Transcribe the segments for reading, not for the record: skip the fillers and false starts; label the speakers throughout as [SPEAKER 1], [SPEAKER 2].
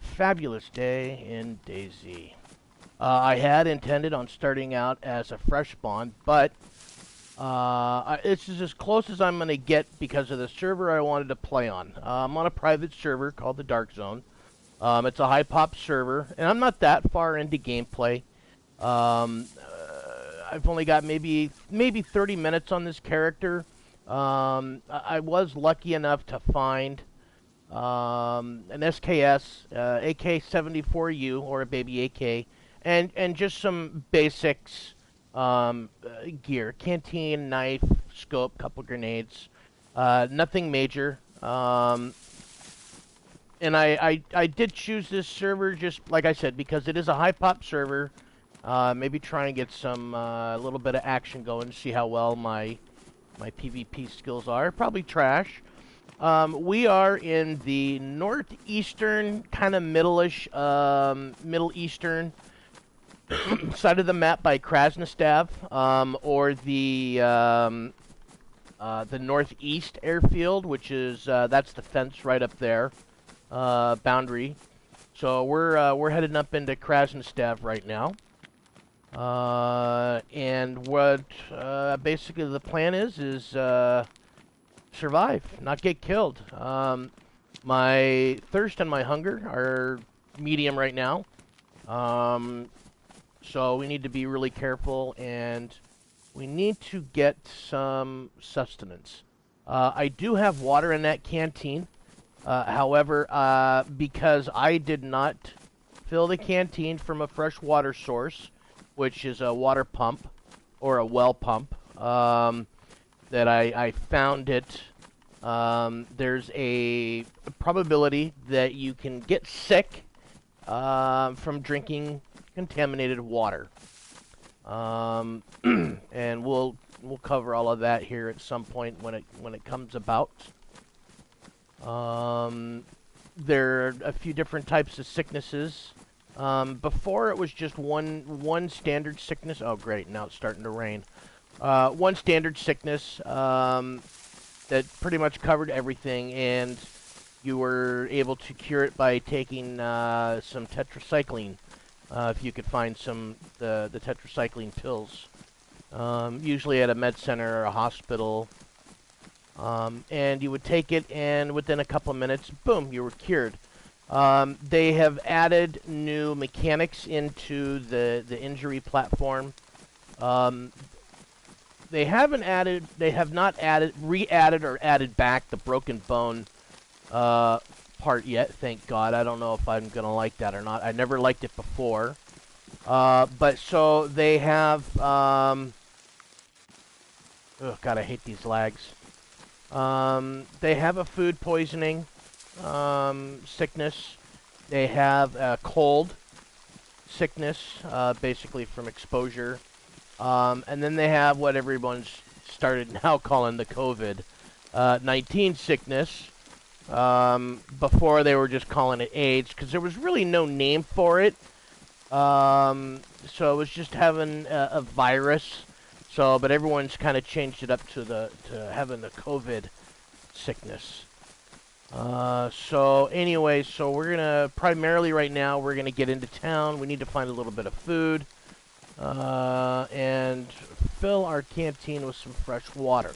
[SPEAKER 1] Fabulous day in DayZ. I had intended on starting out as a fresh spawn, but it's as close as I'm going to get because of the server I wanted to play on. I'm on a private server called the Dark Zone. It's a high pop server, and I'm not that far into gameplay. I've only got maybe 30 minutes on this character. I was lucky enough to find an SKS, AK-74U, or a baby AK, and just some basics gear: canteen, knife, scope, couple grenades. Nothing major. And I did choose this server just like I said because it is a high pop server. Maybe try and get some a little bit of action going. See how well my PvP skills are. Probably trash. We are in the northeastern, kind of middle-ish, Middle Eastern side of the map by Krasnostav, or the northeast airfield, which is that's the fence right up there, boundary. So we're heading up into Krasnostav right now. And what basically the plan is survive, not get killed. My thirst and my hunger are medium right now. So we need to be really careful, and we need to get some sustenance. I do have water in that canteen. However, because I did not fill the canteen from a fresh water source, which is a water pump or a well pump, that I found it, there's a probability that you can get sick from drinking contaminated water. And we'll cover all of that here at some point when it comes about. There are a few different types of sicknesses. Before it was just one standard sickness. Oh great, now it's starting to rain. One standard sickness that pretty much covered everything, and you were able to cure it by taking some tetracycline. If you could find the tetracycline pills, usually at a med center or a hospital, and you would take it, and within a couple of minutes, boom, you were cured. They have added new mechanics into the injury platform. They have not re-added or added back the broken bone part yet, thank God. I don't know if I'm gonna like that or not. I never liked it before. But so they have oh God, I hate these lags. They have a food poisoning sickness. They have a cold sickness, basically from exposure. And then they have what everyone's started now calling the COVID-19 sickness. Before they were just calling it AIDS, because there was really no name for it. So it was just having a virus. So, but everyone's kind of changed it up to having the COVID sickness. So anyway, so we're gonna primarily right now we're gonna get into town. We need to find a little bit of food, and fill our canteen with some fresh water.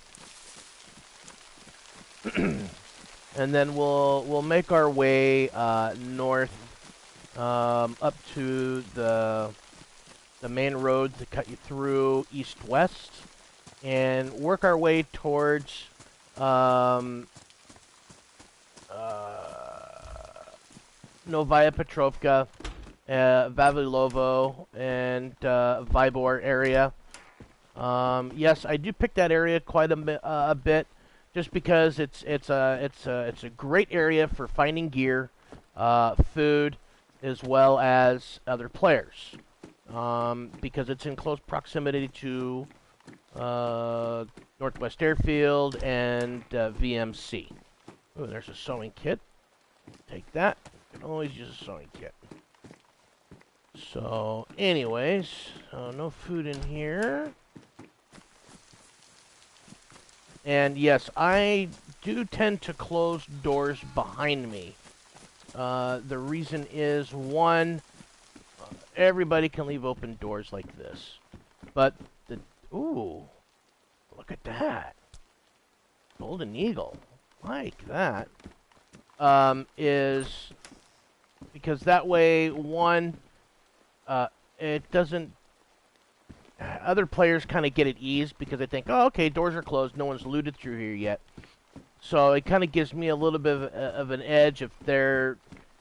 [SPEAKER 1] And then we'll make our way north, up to the main road to cut you through east-west, and work our way towards Novaya Petrovka, Vavilovo, and Vybor area. Yes, I do pick that area quite a bit. Just because it's a great area for finding gear, food, as well as other players, because it's in close proximity to Northwest Airfield and VMC. Oh, there's a sewing kit. Take that. You can always use a sewing kit. So, anyways, no food in here. And yes, I do tend to close doors behind me. The reason is, one, everybody can leave open doors like this. But the... Ooh, look at that. Golden Eagle. Like that. Is... Because that way, one, it doesn't... Other players kind of get at ease because they think, oh, okay, doors are closed. No one's looted through here yet. So it kind of gives me a little bit of an edge if they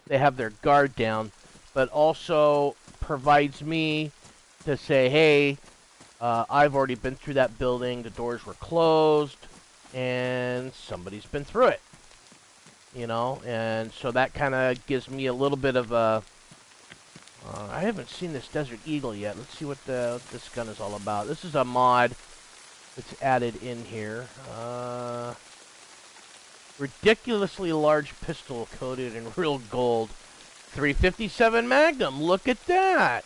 [SPEAKER 1] have their guard down. But also provides me to say, hey, I've already been through that building. The doors were closed. And somebody's been through it. You know? And so that kind of gives me a little bit of a... I haven't seen this Desert Eagle yet. Let's see what this gun is all about. This is a mod that's added in here. Ridiculously large pistol coated in real gold. 357 Magnum. Look at that.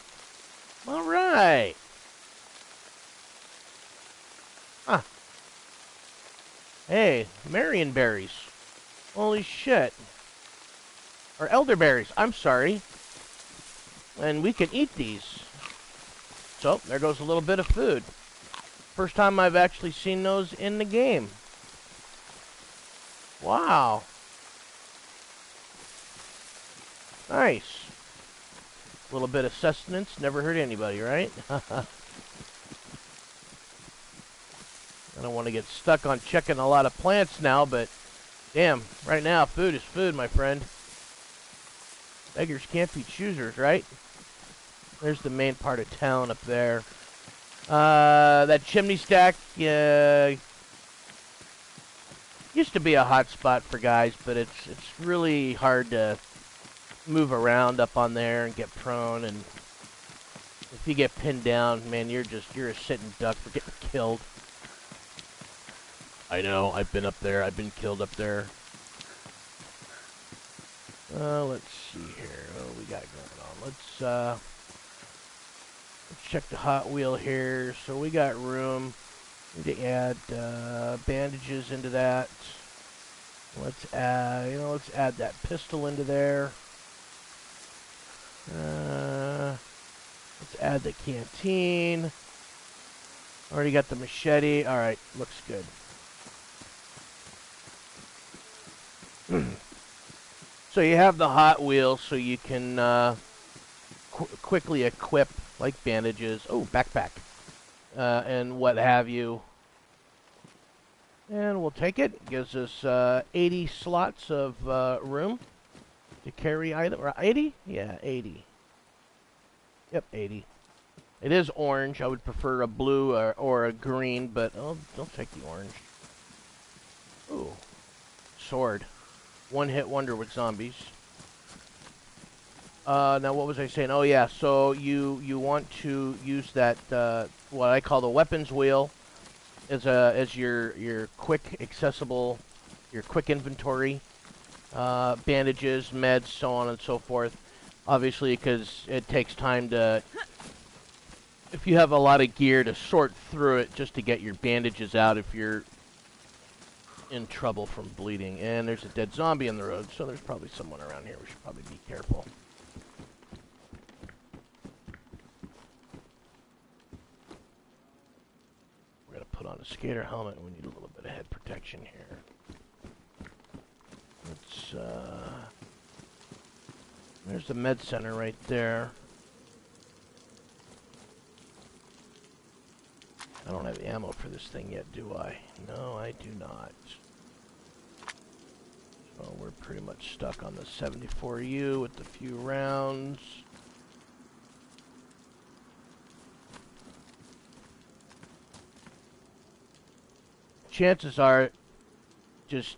[SPEAKER 1] All right. Huh. Hey, Marion berries. Holy shit. Or elderberries. I'm sorry. And we can eat these. So, there goes a little bit of food. First time I've actually seen those in the game. Wow. Nice. A little bit of sustenance, never hurt anybody, right? I don't want to get stuck on checking a lot of plants now, but damn, right now, food is food, my friend. Beggars can't be choosers, right? There's the main part of town up there. That chimney stack used to be a hot spot for guys, but it's really hard to move around up on there and get prone. And if you get pinned down, man, you're a sitting duck for getting killed. I know, I've been up there. I've been killed up there. Let's see here. What do we got going on? Let's check the Hot Wheel here. So we got room. Need to add bandages into that. Let's add that pistol into there. Let's add the canteen. Already got the machete. All right, looks good. So you have the Hot Wheel, so you can quickly equip, like bandages. Oh, backpack. And what have you. And we'll take it. It gives us 80 slots of room to carry item. 80? Yeah, 80. Yep, 80. It is orange. I would prefer a blue or a green, but I'll take the orange. Ooh. Sword. One-hit wonder with zombies. Now, what was I saying? Oh, yeah. So you want to use that what I call the weapons wheel as your quick accessible, your quick inventory, bandages, meds, so on and so forth. Obviously, because it takes time to, if you have a lot of gear, to sort through it just to get your bandages out if you're in trouble from bleeding. And there's a dead zombie in the road, so there's probably someone around here. We should probably be careful. We're going to put on a skater helmet. We need a little bit of head protection here. Let's, there's the med center right there. I don't have ammo for this thing yet, do I? No, I do not. So we're pretty much stuck on the 74U with the few rounds. Chances are, just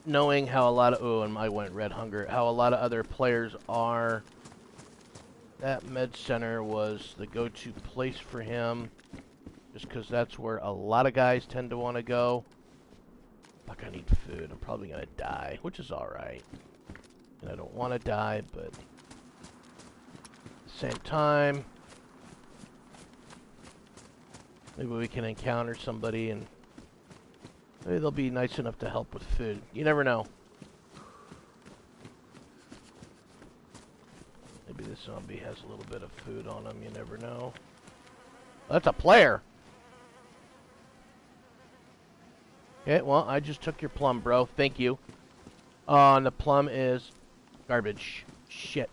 [SPEAKER 1] knowing how a lot of... Oh, and I went red hunger. How a lot of other players are... That med center was the go-to place for him. Just because that's where a lot of guys tend to want to go. Fuck, I need food. I'm probably going to die, which is alright. And I don't want to die, but... At the same time... Maybe we can encounter somebody and... Maybe they'll be nice enough to help with food. You never know. this zombie has a little bit of food on him. You never know. That's a player. Okay, well, I just took your plum, bro. Thank you. And the plum is garbage. Shit.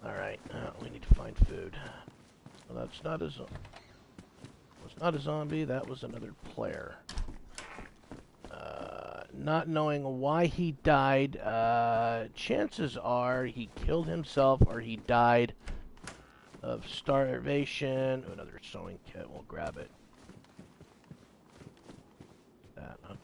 [SPEAKER 1] Alright, we need to find food. Well, that's not a zombie. It's not a zombie, that was another player. Not knowing why he died, chances are he killed himself or he died of starvation. Another sewing kit, we'll grab it. That, okay.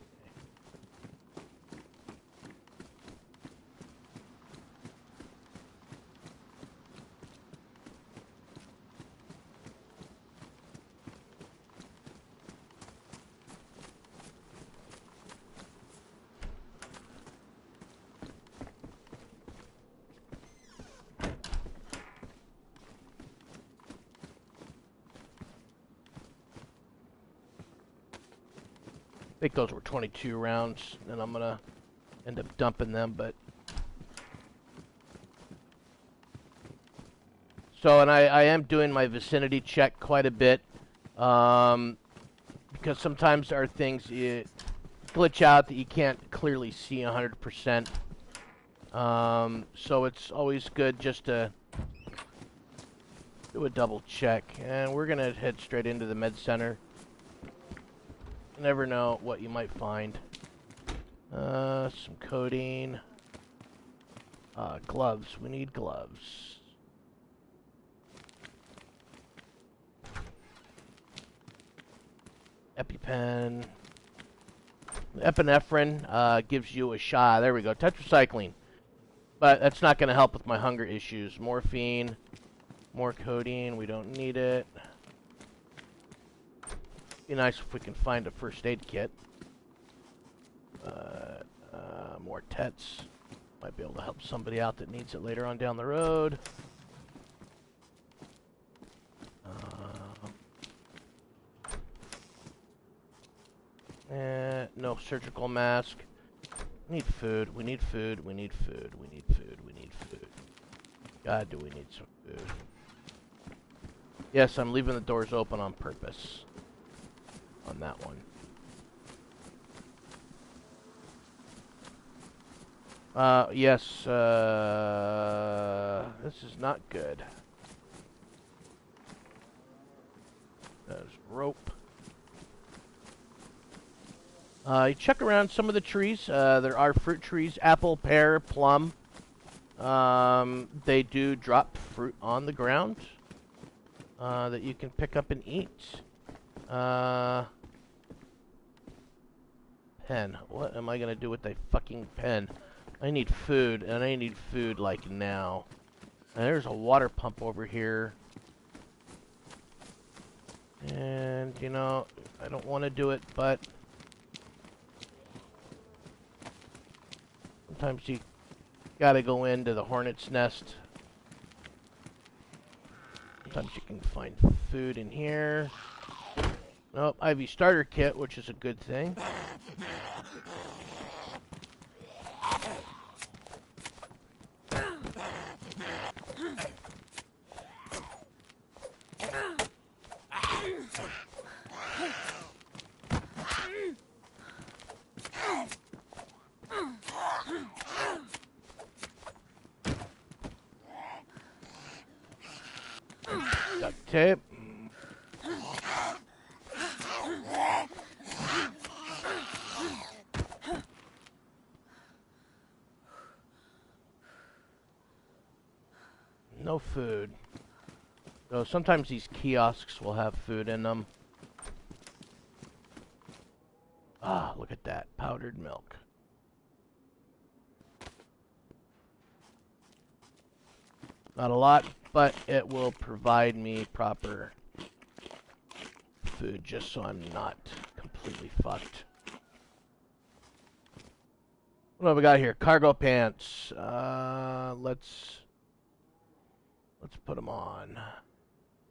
[SPEAKER 1] I think those were 22 rounds, and I'm gonna end up dumping them, but... So, and I am doing my vicinity check quite a bit, because sometimes there are things that glitch out that you can't clearly see 100%. So it's always good just to do a double check. And we're gonna head straight into the med center. You never know what you might find. Some codeine. Gloves. We need gloves. EpiPen. Epinephrine gives you a shot. There we go. Tetracycline. But that's not going to help with my hunger issues. Morphine. More codeine. We don't need it. Be nice if we can find a first aid kit. More tets. Might be able to help somebody out that needs it later on down the road. No surgical mask. We need food. We need food. We need food. We need food. We need food. God, do we need some food. Yes, I'm leaving the doors open on purpose. On that one. Yes, this is not good. There's rope. You check around some of the trees. There are fruit trees, apple, pear, plum. They do drop fruit on the ground that you can pick up and eat. Pen. What am I gonna do with a fucking pen? I need food, and I need food like now. And there's a water pump over here. And, you know, I don't want to do it, but... sometimes you gotta go into the hornet's nest. Sometimes you can find food in here. Nope, IV starter kit, which is a good thing. Duct tape. No food. So sometimes these kiosks will have food in them. Ah, look at that. Powdered milk. Not a lot, but it will provide me proper food just so I'm not completely fucked. What have we got here? Cargo pants. Let's put them on.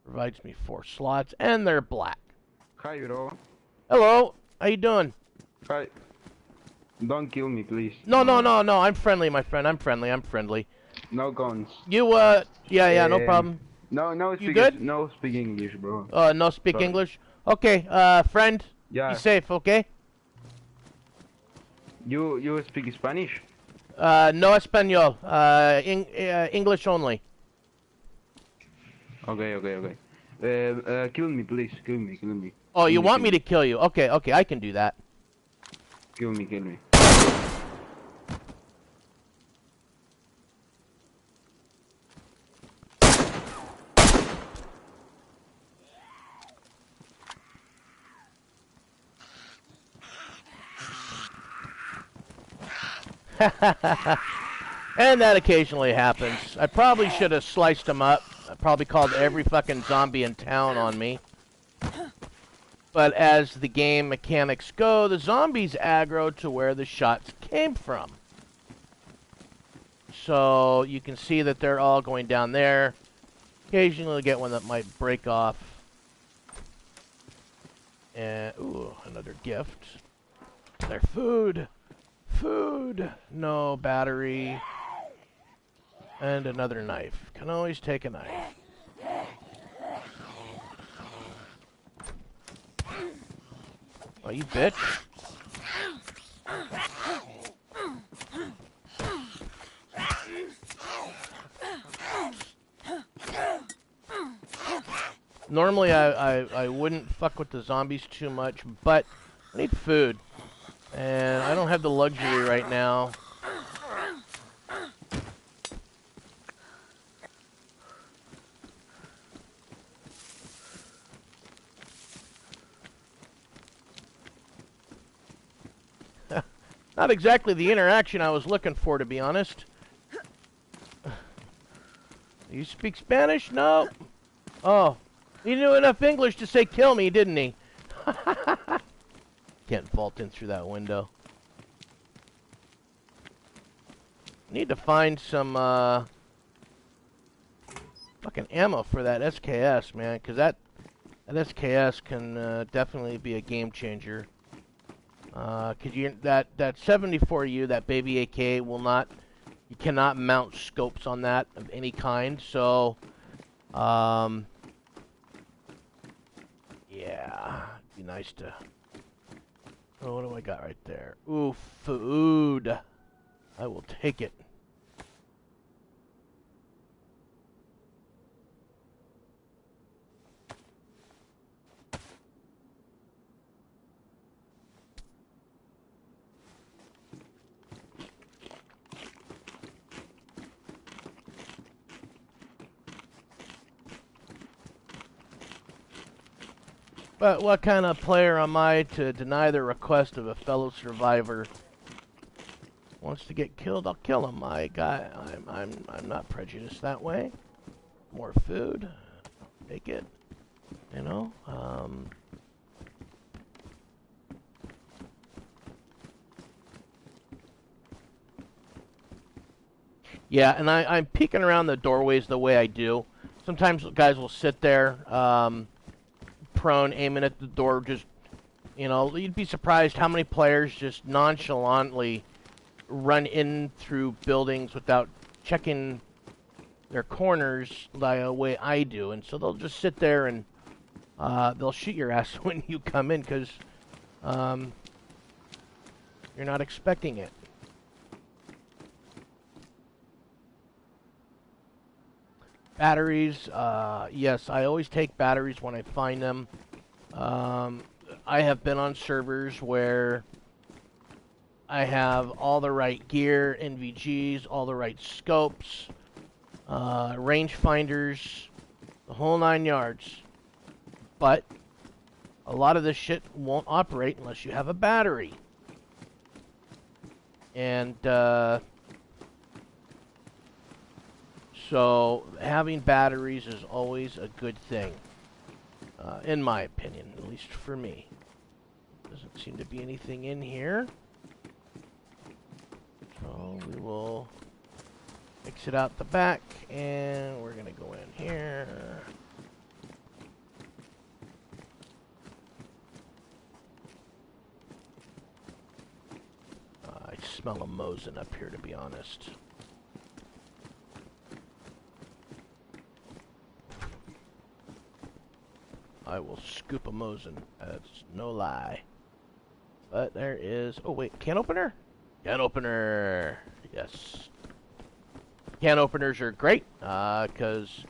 [SPEAKER 1] Provides me 4 slots, and they're black.
[SPEAKER 2] Hi, bro.
[SPEAKER 1] Hello. How you doing?
[SPEAKER 2] Hi. Don't kill me, please.
[SPEAKER 1] No. I'm friendly, my friend. I'm friendly.
[SPEAKER 2] No guns.
[SPEAKER 1] You, yeah, no problem. You good?
[SPEAKER 2] No speak English, bro.
[SPEAKER 1] No speak
[SPEAKER 2] Sorry.
[SPEAKER 1] English? Okay, friend, be
[SPEAKER 2] Yeah.
[SPEAKER 1] safe, okay?
[SPEAKER 2] You speak Spanish?
[SPEAKER 1] No español. English only.
[SPEAKER 2] Okay. Kill me, please. Kill me.
[SPEAKER 1] Oh, you want
[SPEAKER 2] Kill
[SPEAKER 1] me to
[SPEAKER 2] me.
[SPEAKER 1] kill you? Okay, I can do that.
[SPEAKER 2] Kill me.
[SPEAKER 1] And that occasionally happens. I probably should have sliced them up. I probably called every fucking zombie in town on me. But as the game mechanics go, the zombies aggro to where the shots came from. So you can see that they're all going down there. Occasionally get one that might break off. And, ooh, another gift. Their food. Food. No battery. And another knife. Can always take a knife. Oh, you bitch. Normally, I wouldn't fuck with the zombies too much, but I need food. And I don't have the luxury right now. Not exactly the interaction I was looking for, to be honest. You speak Spanish? No. Oh. He knew enough English to say kill me, didn't he? Can't vault in through that window. Need to find some, fucking ammo for that SKS, man, because that SKS can, definitely be a game changer. Cause that 74U, that baby AK will not, you cannot mount scopes on that of any kind, so, yeah, it'd be nice to, oh, what do I got right there? Ooh, food. I will take it. But what kind of player am I to deny the request of a fellow survivor? Wants to get killed, I'll kill him. I'm not prejudiced that way. More food, take it. You know. Yeah, and I'm peeking around the doorways the way I do. Sometimes guys will sit there, prone, aiming at the door. Just, you know, you'd be surprised how many players just nonchalantly run in through buildings without checking their corners the way I do. And so they'll just sit there and they'll shoot your ass when you come in because you're not expecting it. Batteries, yes, I always take batteries when I find them. I have been on servers where I have all the right gear, NVGs, all the right scopes, rangefinders, the whole 9 yards. But a lot of this shit won't operate unless you have a battery. And so having batteries is always a good thing, in my opinion, at least for me. Doesn't seem to be anything in here. So we will exit out the back, and we're going to go in here. I smell a Mosin up here, to be honest. I will scoop a Mosin. That's no lie. But there is... Oh, wait. Can opener? Can opener. Yes. Can openers are great. Because...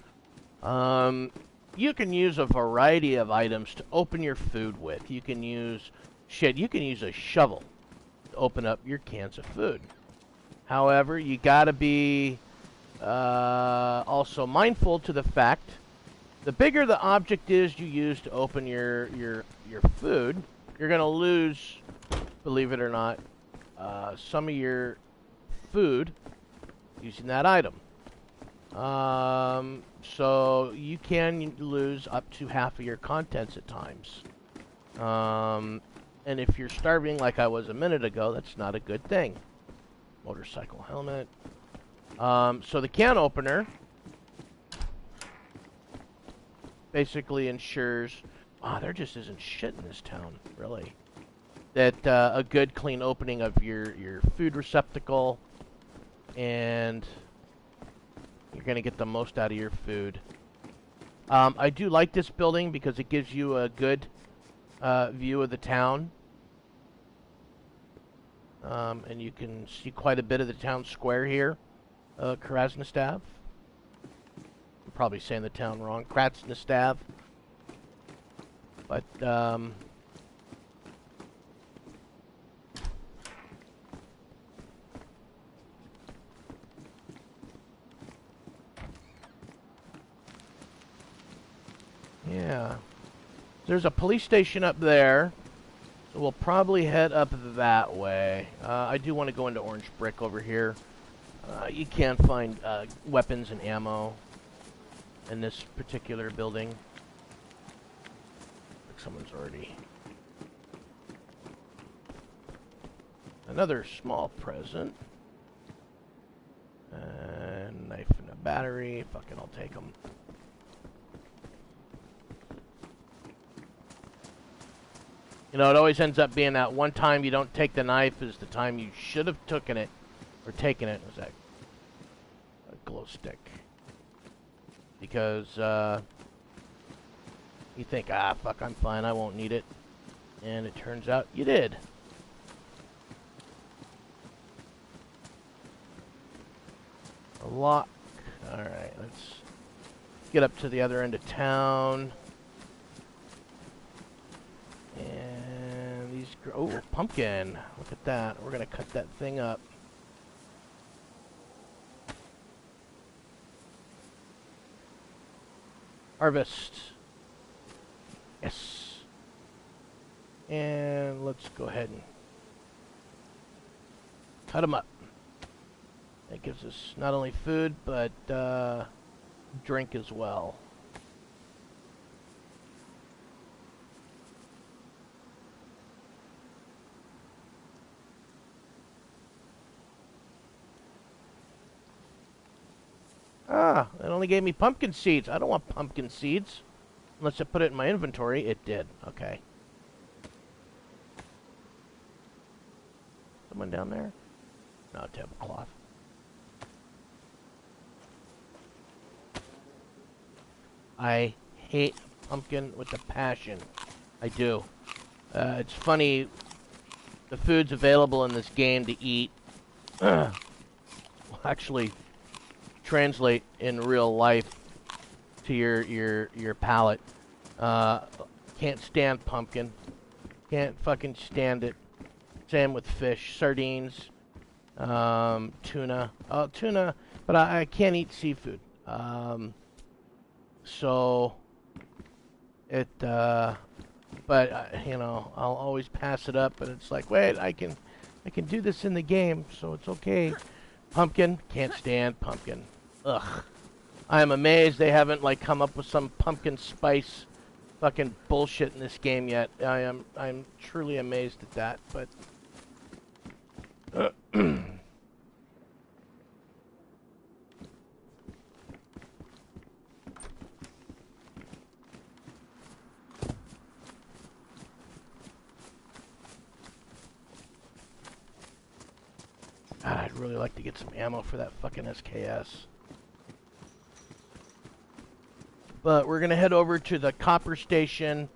[SPEAKER 1] you can use a variety of items to open your food with. You can use... Shit, you can use a shovel to open up your cans of food. However, you gotta be... also mindful to the fact... The bigger the object is you use to open your food, you're going to lose, believe it or not, some of your food using that item. So you can lose up to half of your contents at times. And if you're starving like I was a minute ago, that's not a good thing. Motorcycle helmet. So the can opener... basically ensures, there just isn't shit in this town, really. That a good, clean opening of your food receptacle, and you're going to get the most out of your food. I do like this building because it gives you a good view of the town. And you can see quite a bit of the town square here, Krasnostav. I'm probably saying the town wrong. Krasnostav. But, yeah. There's a police station up there. So we'll probably head up that way. I do want to go into Orange Brick over here. You can find weapons and ammo in this particular building. Like someone's already... Another small present. Knife and a battery. Fucking I'll take them. You know, it always ends up being that one time you don't take the knife is the time you should have taken it. Or taken it. Was that a glow stick? Because, you think, fuck, I'm fine, I won't need it. And it turns out you did. A lock. Alright, let's get up to the other end of town. And these... Oh, pumpkin. Look at that. We're going to cut that thing up. Harvest. Yes. And let's go ahead and cut them up. That gives us not only food, but drink as well. It only gave me pumpkin seeds. I don't want pumpkin seeds. Unless I put it in my inventory. It did. Okay. Someone down there? No, tablecloth. I hate pumpkin with a passion. I do. It's funny. The foods available in this game to eat will actually translate in real life to your palate. Can't stand pumpkin. Can't fucking stand it. Same with fish, sardines, tuna. Tuna, but I can't eat seafood. So it, but you know, I'll always pass it up. But it's like, wait, I can do this in the game, so it's okay. Pumpkin, can't stand pumpkin. Ugh. I am amazed they haven't like come up with some pumpkin spice fucking bullshit in this game yet. I'm truly amazed at that, but God, I'd really like to get some ammo for that fucking SKS. But we're going to head over to the copper station,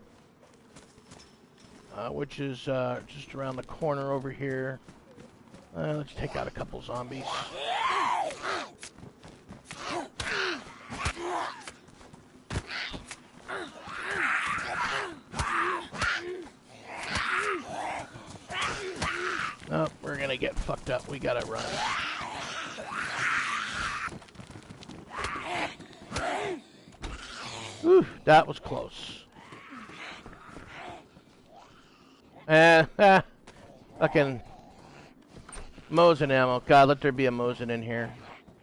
[SPEAKER 1] which is just around the corner over here. Let's take out a couple zombies. Oh, we're going to get fucked up. We got to run. Whew, that was close. Fucking Mosin ammo. God, let there be a Mosin in here.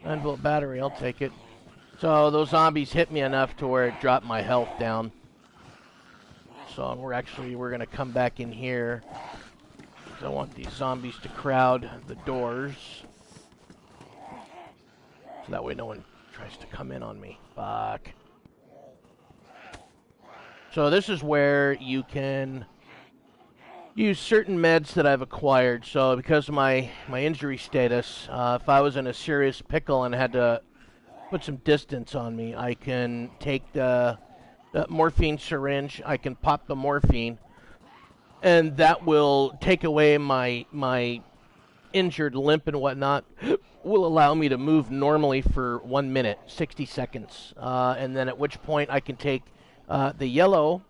[SPEAKER 1] 9-volt battery, I'll take it. So those zombies hit me enough to where it dropped my health down. So we're gonna come back in here. I want these zombies to crowd the doors. So that way no one tries to come in on me. Fuck. So this is where you can use certain meds that I've acquired. So because of my injury status, if I was in a serious pickle and had to put some distance on me, I can take the morphine syringe, I can pop the morphine, and that will take away my injured limp and whatnot, will allow me to move normally for 1 minute, 60 seconds, and then at which point I can take the yellow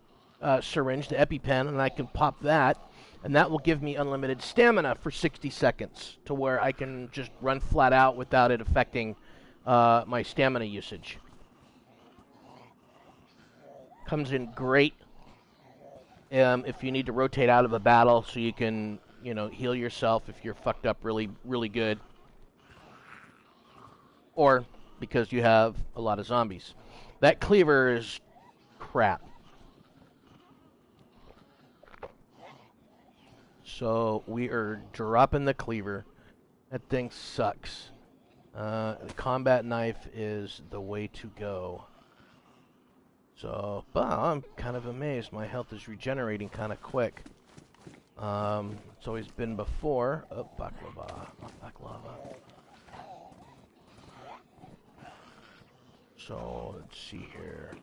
[SPEAKER 1] syringe, the EpiPen, and I can pop that, and that will give me unlimited stamina for 60 seconds to where I can just run flat out without it affecting my stamina usage. Comes in great if you need to rotate out of a battle so you can, heal yourself if you're fucked up really, really good. Or because you have a lot of zombies. That cleaver is crap. So we are dropping the cleaver. That thing sucks. The combat knife is the way to go. So, but I'm kind of amazed. My health is regenerating kind of quick. It's always been before. Oh, baklava. Baklava. So, let's see here.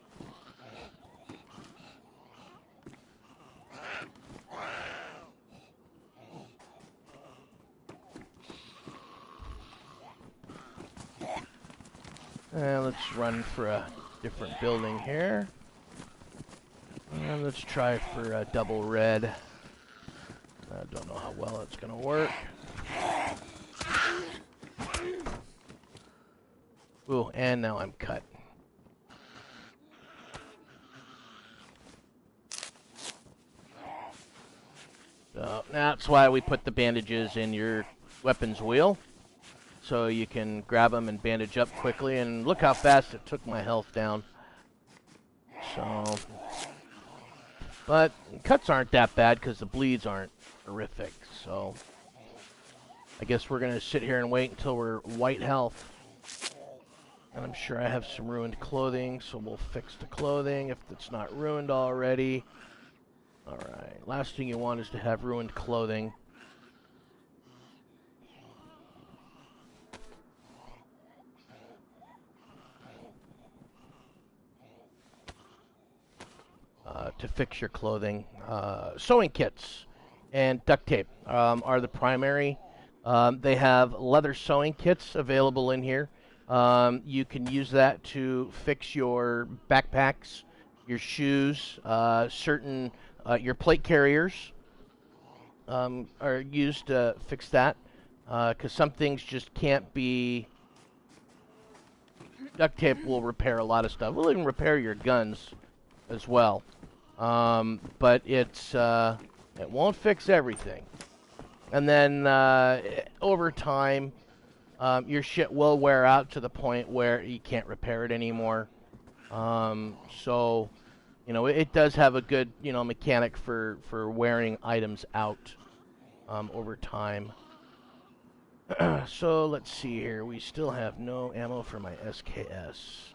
[SPEAKER 1] Let's run for a different building here. And let's try for a double red. I don't know how well it's going to work. Ooh, and now I'm cut. So that's why we put the bandages in your weapons wheel. So you can grab them and bandage up quickly. And look how fast it took my health down. So, but cuts aren't that bad because the bleeds aren't horrific. So I guess we're going to sit here and wait until we're white health. And I'm sure I have some ruined clothing, so we'll fix the clothing if it's not ruined already. Alright, last thing you want is to have ruined clothing. To fix your clothing. Sewing kits and duct tape are the primary. They have leather sewing kits available in here. You can use that to fix your backpacks, your shoes, your plate carriers are used to fix that, because some things just can't be. Duct tape will repair a lot of stuff. We'll even repair your guns as well, but it won't fix everything. And then over time, your shit will wear out to the point where you can't repair it anymore. So, it does have a good, mechanic for wearing items out over time. So, let's see here. We still have no ammo for my SKS.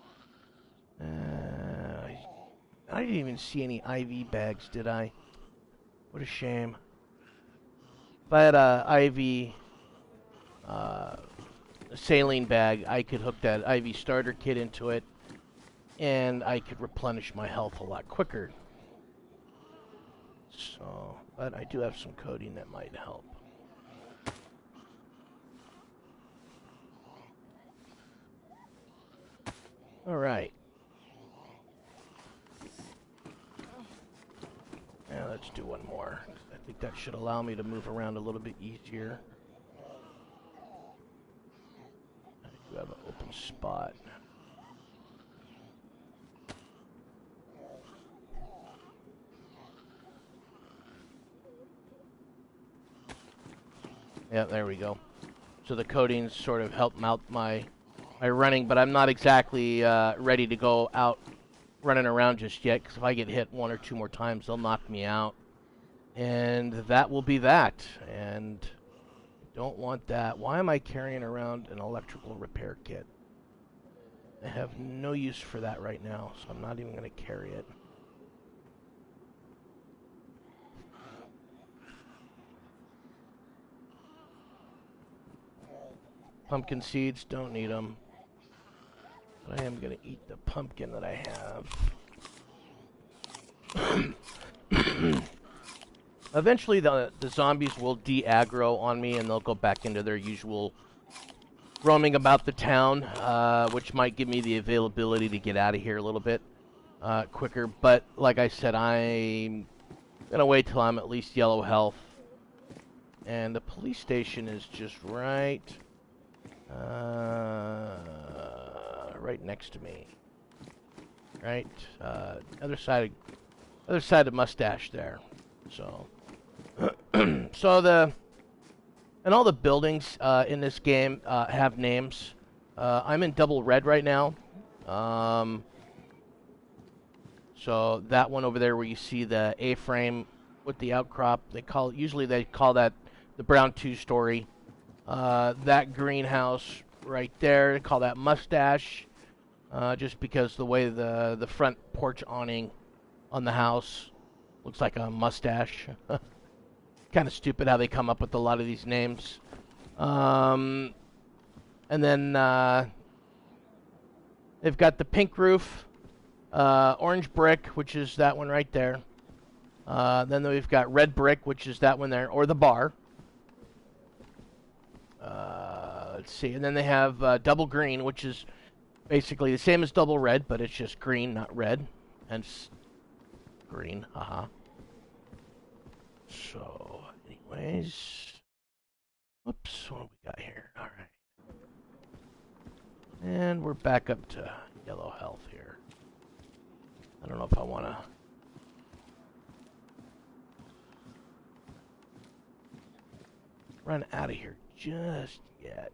[SPEAKER 1] I didn't even see any IV bags, did I? What a shame. If I had a IV saline bag, I could hook that IV starter kit into it and I could replenish my health a lot quicker. So, but I do have some codeine that might help. All right. Now let's do one more. I think that should allow me to move around a little bit easier. I do have an open spot. Yeah, there we go. So the codeines sort of help mount my running, but I'm not exactly ready to go out running around just yet, because if I get hit one or two more times, they'll knock me out. And that will be that. And I don't want that. Why am I carrying around an electrical repair kit? I have no use for that right now, so I'm not even going to carry it. Pumpkin seeds, don't need them. But I am going to eat the pumpkin that I have. Eventually, the zombies will de-aggro on me, and they'll go back into their usual roaming about the town, which might give me the availability to get out of here a little bit quicker. But, like I said, I'm going to wait till I'm at least yellow health. And the police station is just right next to me. Right? Other side of Mustache there. So... So and all the buildings in this game have names. I'm in double red right now. So that one over there where you see the A-frame with the outcrop, usually they call that the brown two-story. That greenhouse right there, they call that Mustache, just because the way the front porch awning on the house looks like a mustache. Kind of stupid how they come up with a lot of these names. And then they've got the pink roof, orange brick, which is that one right there. Then we've got red brick, which is that one there, or the bar. Let's see. And then they have double green, which is basically the same as double red, but it's just green, not red. Hence green. Haha. So, anyways, whoops, what do we got here? All right, and we're back up to yellow health here. I don't know if I want to run out of here just yet.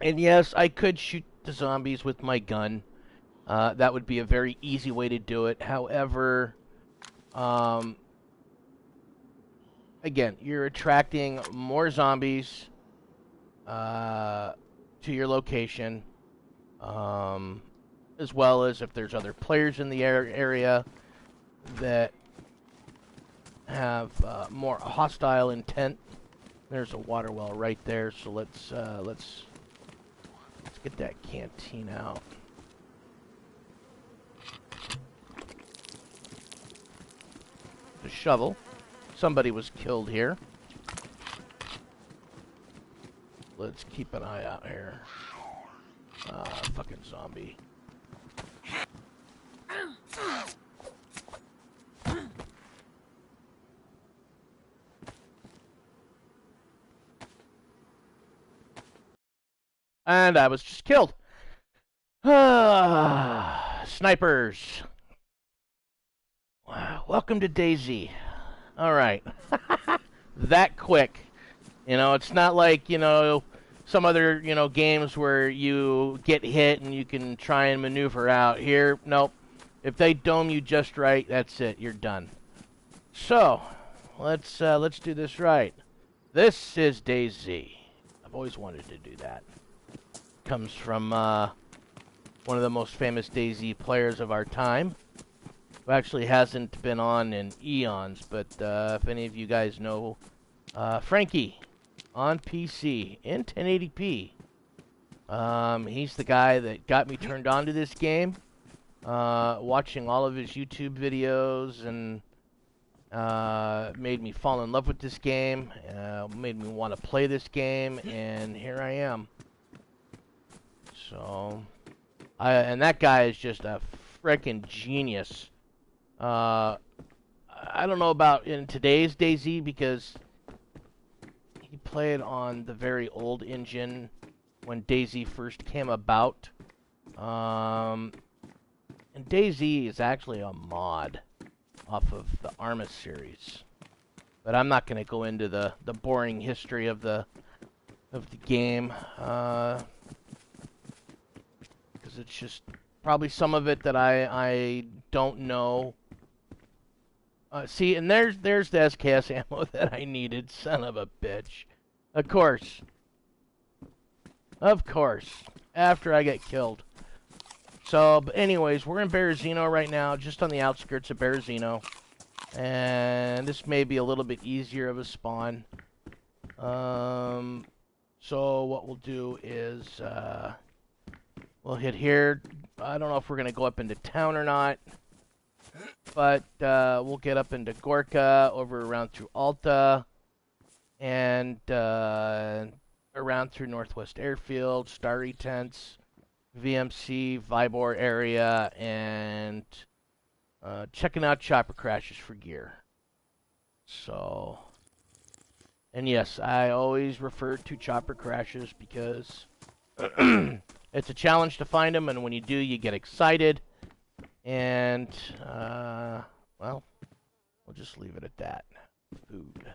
[SPEAKER 1] And yes, I could shoot the zombies with my gun. That would be a very easy way to do it. However, again, you're attracting more zombies to your location, as well as if there's other players in the area that have more hostile intent. There's a water well right there, so let's get that canteen out. The shovel. Somebody was killed here. Let's keep an eye out here. Fucking zombie. And I was just killed. Snipers. Wow. Welcome to DayZ. Alright. That quick. You know, it's not like, you know, some other, you know, games where you get hit and you can try and maneuver out. Here, nope. If they dome you just right, that's it. You're done. So, let's do this right. This is DayZ. I've always wanted to do that. Comes from one of the most famous DayZ players of our time, who actually hasn't been on in eons, but if any of you guys know Frankie on PC in 1080p. He's the guy that got me turned on to this game. Watching all of his YouTube videos and made me fall in love with this game. Made me want to play this game, and here I am. So, and that guy is just a freaking genius. I don't know about in today's DayZ because he played on the very old engine when DayZ first came about. And DayZ is actually a mod off of the Arma series. But I'm not going to go into the boring history of the game. Because it's just probably some of it that I don't know. See, and there's the SKS ammo that I needed. Son of a bitch. Of course. Of course. After I get killed. So, but anyways, we're in Berezino right now, just on the outskirts of Berezino. And this may be a little bit easier of a spawn. So what we'll do is, we'll hit here. I don't know if we're going to go up into town or not. But we'll get up into Gorka, over around through Alta, and around through Northwest Airfield, Starry Tents, VMC, Vybor area, and checking out chopper crashes for gear. So, and yes, I always refer to chopper crashes because it's a challenge to find them, and when you do, you get excited. And, well, we'll just leave it at that. Food.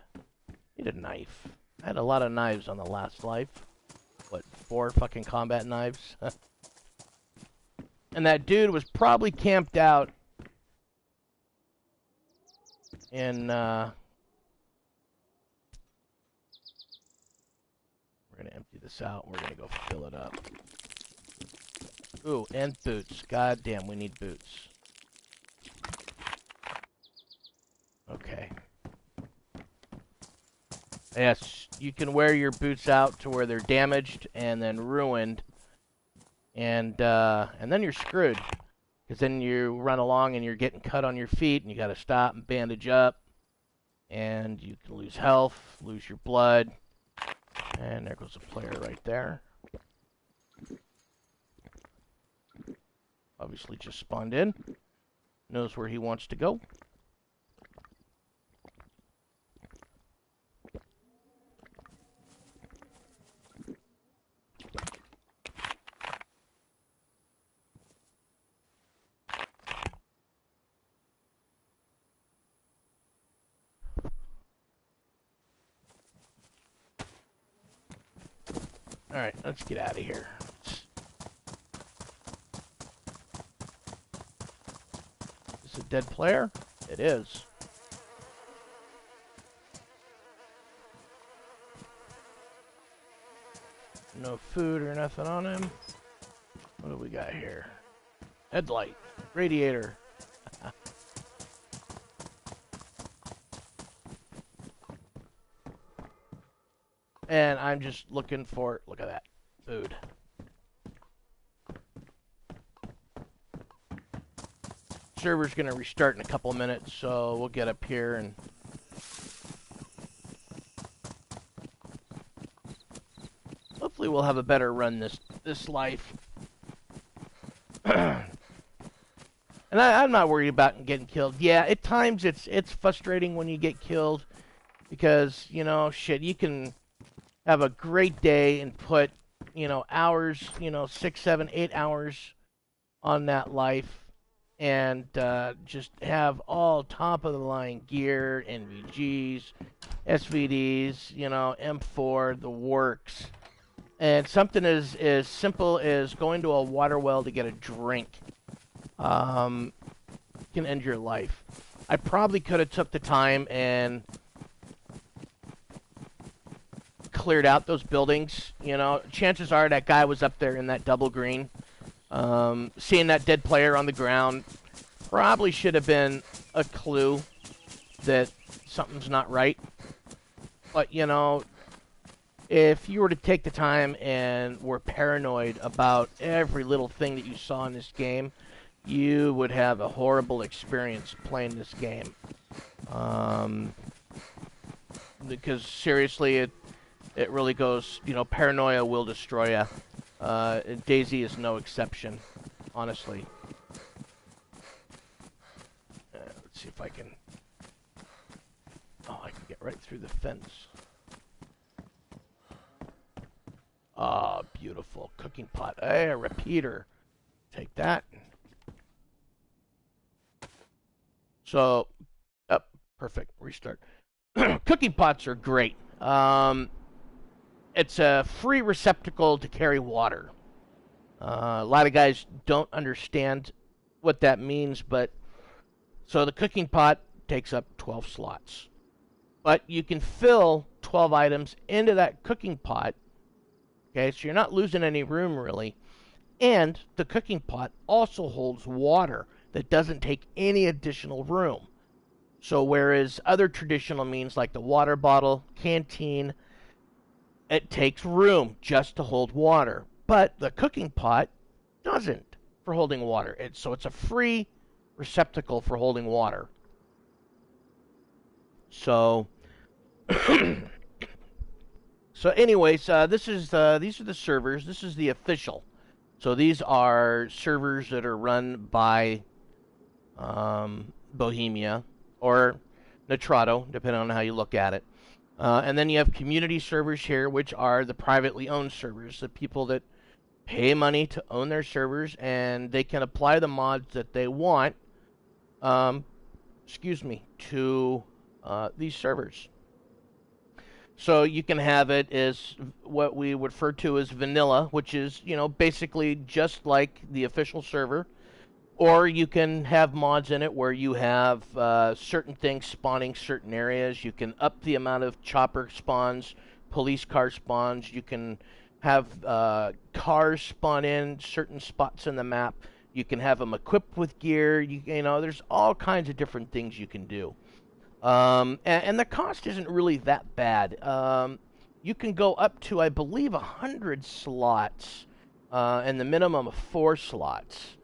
[SPEAKER 1] Need a knife. I had a lot of knives on the last life. What, 4 fucking combat knives? And that dude was probably camped out in, we're gonna empty this out. We're gonna go fill it up. Ooh, and boots. God damn, we need boots. Okay. Yes, you can wear your boots out to where they're damaged and then ruined. And then you're screwed. Because then you run along and you're getting cut on your feet and you gotta stop and bandage up. And you can lose health, lose your blood. And there goes a player right there. Obviously just spawned in. Knows where he wants to go. Alright, let's get out of here. Is this a dead player? It is. No food or nothing on him. What do we got here? Headlight. Radiator. And I'm just looking for, look at that, food. Server's going to restart in a couple of minutes, so we'll get up here and hopefully we'll have a better run this life. And I'm not worried about getting killed. Yeah, at times it's frustrating when you get killed because, you know, shit, you can have a great day and put, you know, hours, you know, 6, 7, 8 hours on that life and just have all top of the line gear, NVGs, SVDs, you know, M4, the works. And something as simple as going to a water well to get a drink can end your life. I probably could have took the time and cleared out those buildings, you know. Chances are that guy was up there in that double green. Seeing that dead player on the ground probably should have been a clue that something's not right. But, you know, if you were to take the time and were paranoid about every little thing that you saw in this game, you would have a horrible experience playing this game. Um, because seriously, it really goes, paranoia will destroy you. DayZ is no exception, honestly. Let's see if I can... Oh, I can get right through the fence. Ah, oh, beautiful. Cooking pot. Hey, a repeater. Take that. So, perfect. Restart. Cooking pots are great. It's a free receptacle to carry water. A lot of guys don't understand what that means, but so the cooking pot takes up 12 slots. But you can fill 12 items into that cooking pot. Okay, so you're not losing any room really. And the cooking pot also holds water that doesn't take any additional room. So whereas other traditional means like the water bottle, canteen, it takes room just to hold water. But the cooking pot doesn't for holding water. So it's a free receptacle for holding water. So, anyways, these are the servers. This is the official. So these are servers that are run by Bohemia or Nitrato, depending on how you look at it. And then you have community servers here, which are the privately owned servers, the people that pay money to own their servers, and they can apply the mods that they want, to these servers. So you can have it as what we refer to as vanilla, which is, basically just like the official server. Or you can have mods in it where you have certain things spawning certain areas. You can up the amount of chopper spawns, police car spawns. You can have cars spawn in certain spots in the map. You can have them equipped with gear. There's all kinds of different things you can do. And the cost isn't really that bad. You can go up to, I believe, 100 slots, and the minimum of 4 slots.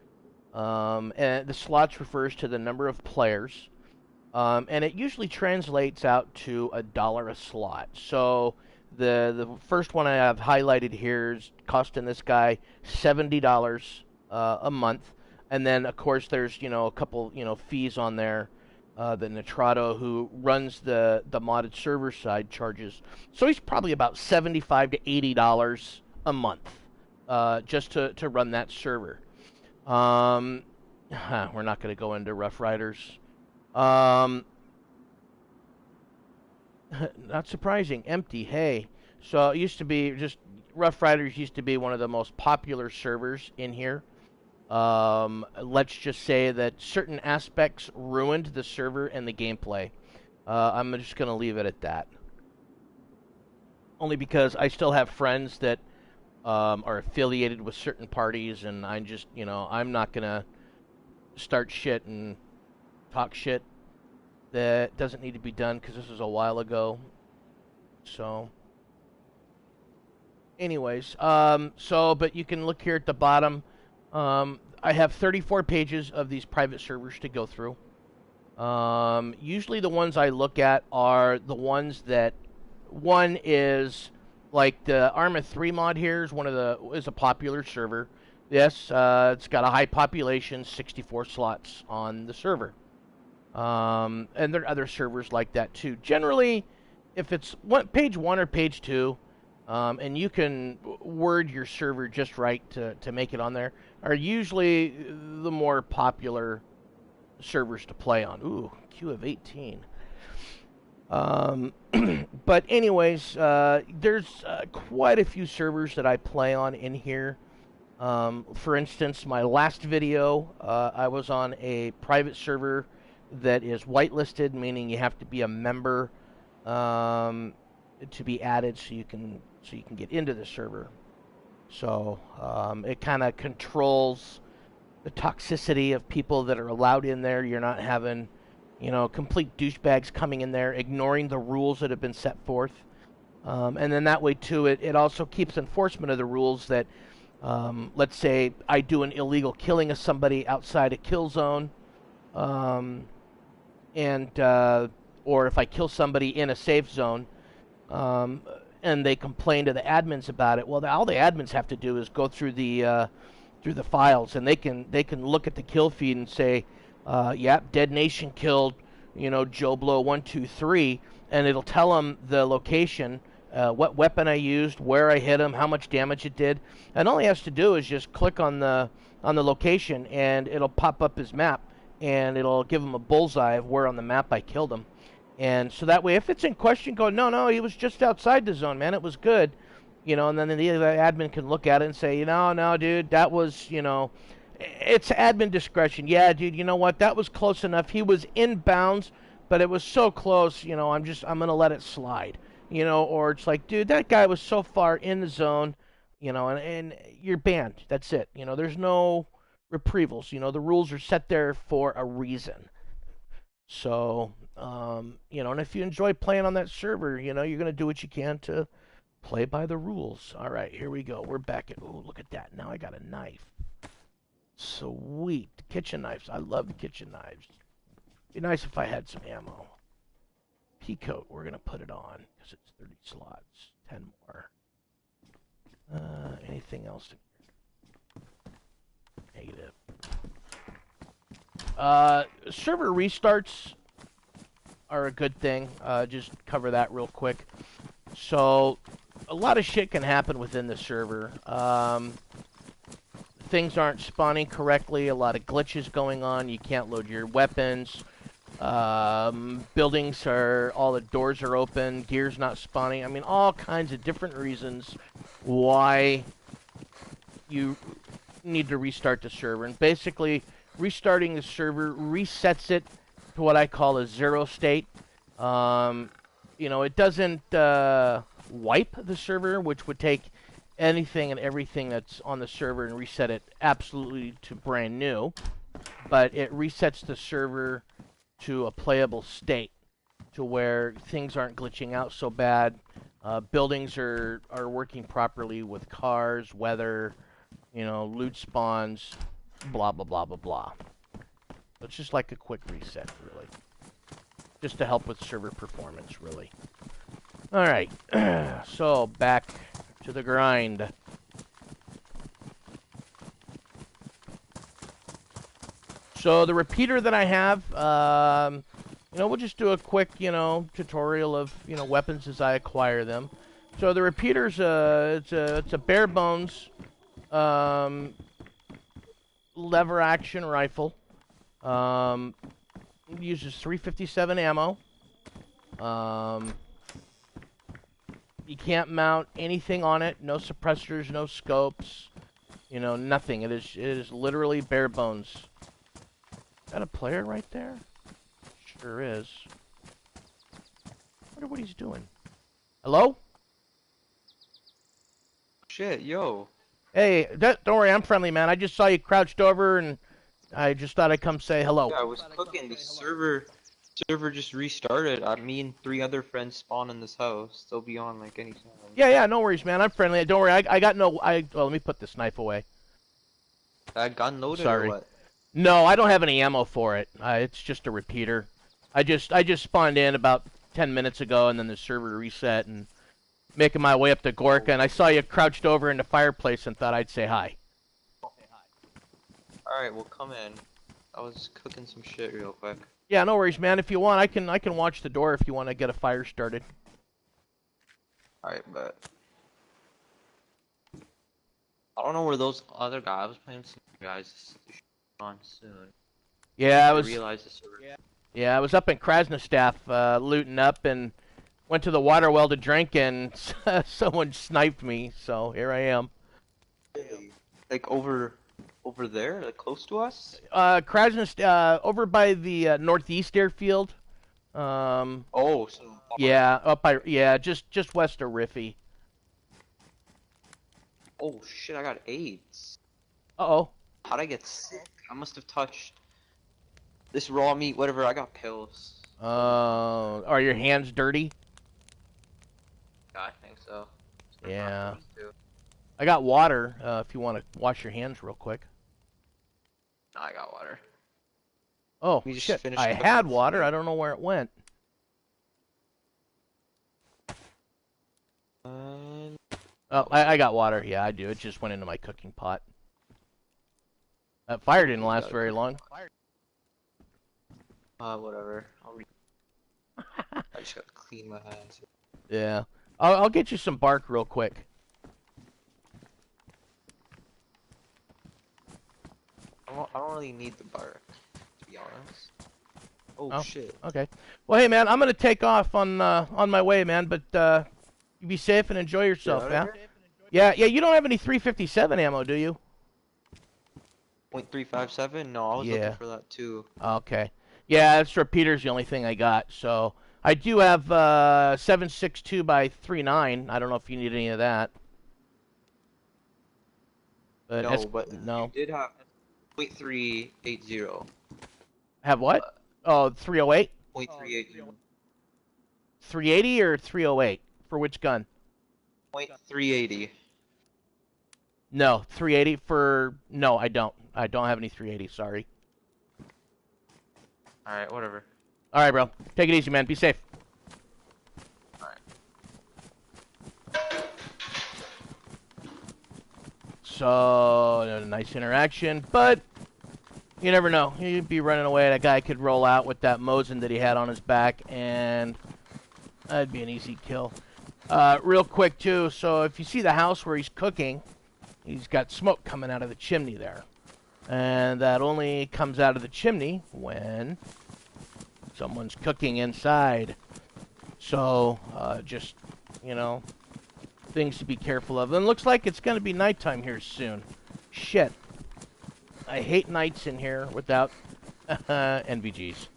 [SPEAKER 1] And the slots refers to the number of players, and it usually translates out to $1 a slot. So the first one I have highlighted here is costing this guy $70 a month, and then of course there's a couple fees on there. The Nitrato, who runs the modded server side, charges. So he's probably about $75 to $80 a month, just to run that server. We're not going to go into Rough Riders. Not surprising, empty. Hey, so it used to be just Rough Riders used to be one of the most popular servers in here. Let's just say that certain aspects ruined the server and the gameplay. I'm just going to leave it at that. Only because I still have friends that are affiliated with certain parties, and I'm just, I'm not going to start shit and talk shit that doesn't need to be done because this was a while ago. So, anyways, but you can look here at the bottom. I have 34 pages of these private servers to go through. Usually the ones I look at are the ones that, one is like the Arma 3 mod here is a popular server. Yes, it's got a high population, 64 slots on the server. And there are other servers like that too. Generally, if it's page 1 or page 2, and you can word your server just right to make it on there, are usually the more popular servers to play on. Ooh, queue of 18. But anyways, there's quite a few servers that I play on in here. For instance, my last video, I was on a private server that is whitelisted, meaning you have to be a member to be added so you can get into the server. So it kind of controls the toxicity of people that are allowed in there. You're not having, complete douchebags coming in there, ignoring the rules that have been set forth. And then that way too, it also keeps enforcement of the rules that, let's say I do an illegal killing of somebody outside a kill zone, um, and or if I kill somebody in a safe zone, um, and they complain to the admins about it. Well, all the admins have to do is go through the files, and they can look at the kill feed and say, "Yep, Dead Nation killed, Joe Blow 123," and it'll tell them the location, what weapon I used, where I hit him, how much damage it did, and all he has to do is just click on the location, and it'll pop up his map, and it'll give him a bullseye of where on the map I killed him. And so that way, if it's in question, go, no, he was just outside the zone, man. It was good. And then the admin can look at it and say, no, dude, that was, it's admin discretion. Yeah, dude, you know what? That was close enough. He was in bounds, but it was so close, I'm going to let it slide. Or it's like, dude, that guy was so far in the zone, and you're banned. That's it. There's no reprievals. The rules are set there for a reason. So, and if you enjoy playing on that server, you're going to do what you can to play by the rules. All right, here we go. We're back at, oh, look at that. Now I got a knife. Sweet. Kitchen knives. I love kitchen knives. Be nice if I had some ammo. Peacoat, we're going to put it on because it's 30 slots. 10 more. Anything else in here? Negative. Server restarts are a good thing. Just cover that real quick. So, a lot of shit can happen within the server. Things aren't spawning correctly. A lot of glitches going on. You can't load your weapons. Buildings all the doors are open. Gear's not spawning. I mean, all kinds of different reasons why you need to restart the server. And basically, restarting the server resets it to what I call a zero state. It doesn't wipe the server, which would take anything and everything that's on the server and reset it absolutely to brand new. But it resets the server to a playable state, to where things aren't glitching out so bad. Buildings are working properly with cars, weather, loot spawns, blah, blah, blah, blah, blah. It's just like a quick reset, really. Just to help with server performance, really. Alright, so back to the grind. So the repeater that I have, we'll just do a quick, tutorial of, weapons as I acquire them. So the repeater's it's a bare bones lever action rifle. Uses 357 ammo. You can't mount anything on it. No suppressors, no scopes. Nothing. It is literally bare bones. Is that a player right there? Sure is. I wonder what he's doing. Hello?
[SPEAKER 3] Shit, yo.
[SPEAKER 1] Hey, don't worry, I'm friendly, man. I just saw you crouched over, and I just thought I'd come say hello.
[SPEAKER 3] Yeah, I was cooking. The server just restarted. Me and 3 other friends spawned in this house. They'll be on like any time.
[SPEAKER 1] Yeah, no worries, man. I'm friendly. Don't worry. I got no. Well, let me put this knife away.
[SPEAKER 3] Gun loaded
[SPEAKER 1] Sorry.
[SPEAKER 3] or what?
[SPEAKER 1] No, I don't have any ammo for it. It's just a repeater. I just spawned in about 10 minutes ago, and then the server reset, and making my way up to Gorka, and I saw you crouched over in the fireplace and thought I'd say hi.
[SPEAKER 3] Alright, well come in. I was cooking some shit real quick.
[SPEAKER 1] Yeah, no worries, man. If you want, I can watch the door if you want to get a fire started.
[SPEAKER 3] Alright, but I don't know where those other guys. I was playing with some guys on soon.
[SPEAKER 1] Yeah, I
[SPEAKER 3] realized the server.
[SPEAKER 1] Yeah, I was up in Krasnostav, looting up, and went to the water well to drink, and someone sniped me. So here I am.
[SPEAKER 3] Like over there, like close to us.
[SPEAKER 1] Krasnostav, over by the northeast airfield.
[SPEAKER 3] Oh, so
[SPEAKER 1] yeah, just west of Riffy.
[SPEAKER 3] Oh shit! I got AIDS.
[SPEAKER 1] Uh-oh.
[SPEAKER 3] How'd I get sick? I must have touched this raw meat, whatever. I got pills.
[SPEAKER 1] Are your hands dirty?
[SPEAKER 3] God. so.
[SPEAKER 1] Yeah.
[SPEAKER 3] Too.
[SPEAKER 1] I got water, if you want to wash your hands real quick.
[SPEAKER 3] No, I got water.
[SPEAKER 1] Oh,
[SPEAKER 3] We just
[SPEAKER 1] shit.
[SPEAKER 3] finished
[SPEAKER 1] I
[SPEAKER 3] cooking
[SPEAKER 1] had
[SPEAKER 3] for
[SPEAKER 1] water.
[SPEAKER 3] you.
[SPEAKER 1] I don't know where it went. Oh, I got water. Yeah, I do. It just went into my cooking pot. That fire didn't last very long.
[SPEAKER 3] Whatever. I just gotta clean my hands.
[SPEAKER 1] Yeah. I'll get you some bark real quick.
[SPEAKER 3] I don't really need the bark, to be honest. Oh,
[SPEAKER 1] Oh.
[SPEAKER 3] shit.
[SPEAKER 1] Okay. Well, hey, man, I'm going to take off on my way, man, but you be safe and enjoy yourself,
[SPEAKER 3] You're
[SPEAKER 1] yeah?
[SPEAKER 3] out of here?
[SPEAKER 1] Yeah, you don't have any 357 ammo, do you?
[SPEAKER 3] .357? No, I was
[SPEAKER 1] Yeah.
[SPEAKER 3] looking for that too.
[SPEAKER 1] Okay. Yeah, that's repeater's the only thing I got. So I do have 7.62 by 3.9. I don't know if you need any of that. But
[SPEAKER 3] No, but
[SPEAKER 1] no.
[SPEAKER 3] you did have .380.
[SPEAKER 1] Have what? Oh, 308?
[SPEAKER 3] .380.
[SPEAKER 1] 380 or 308? For which gun?
[SPEAKER 3] .380.
[SPEAKER 1] No, 380 for... No, I don't. I don't have any 380, sorry.
[SPEAKER 3] Alright, whatever.
[SPEAKER 1] Alright, bro. Take it easy, man. Be safe.
[SPEAKER 3] Alright.
[SPEAKER 1] So, a nice interaction, but you never know. He'd be running away. That guy could roll out with that Mosin that he had on his back, and that'd be an easy kill. Real quick, too, so if you see the house where he's cooking, he's got smoke coming out of the chimney there. And that only comes out of the chimney when someone's cooking inside. So, just, you know, things to be careful of. And it looks like it's going to be nighttime here soon. Shit. I hate nights in here without NVGs.